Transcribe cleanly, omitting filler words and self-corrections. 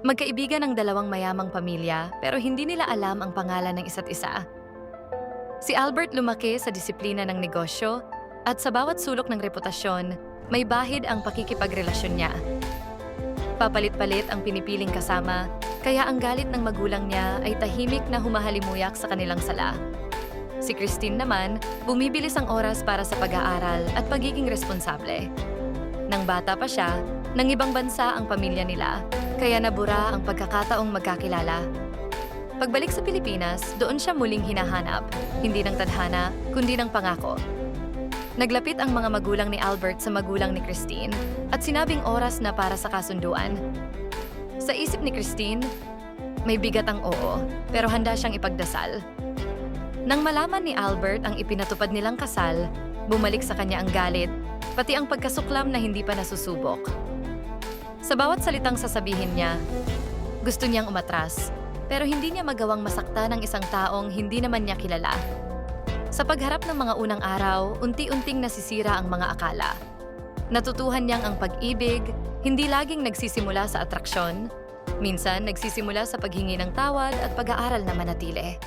Magkaibigan ang dalawang mayamang pamilya pero hindi nila alam ang pangalan ng isa't isa. Si Albert lumaki sa disiplina ng negosyo at sa bawat sulok ng reputasyon, may bahid ang pakikipagrelasyon niya. Papalit-palit ang pinipiling kasama, kaya ang galit ng magulang niya ay tahimik na humahalimuyak sa kanilang sala. Si Christine naman, bumibilis ang oras para sa pag-aaral at pagiging responsable. Nang bata pa siya, nang ibang bansa ang pamilya nila, kaya nabura ang pagkakataong magkakilala. Pagbalik sa Pilipinas, doon siya muling hinahanap, hindi ng tadhana, kundi ng pangako. Naglapit ang mga magulang ni Albert sa magulang ni Christine at sinabing oras na para sa kasunduan. Sa isip ni Christine, may bigat ang oo, pero handa siyang ipagdasal. Nang malaman ni Albert ang ipinatupad nilang kasal, bumalik sa kanya ang galit, pati ang pagkasuklam na hindi pa nasusubok. Sa bawat salitang sasabihin niya, gusto niyang umatras, pero hindi niya magawang masakta ng isang taong hindi naman niya kilala. Sa pagharap ng mga unang araw, unti-unting nasisira ang mga akala. Natutuhan niyang ang pag-ibig, hindi laging nagsisimula sa atraksyon, minsan nagsisimula sa paghingi ng tawad at pag-aaral na manatili.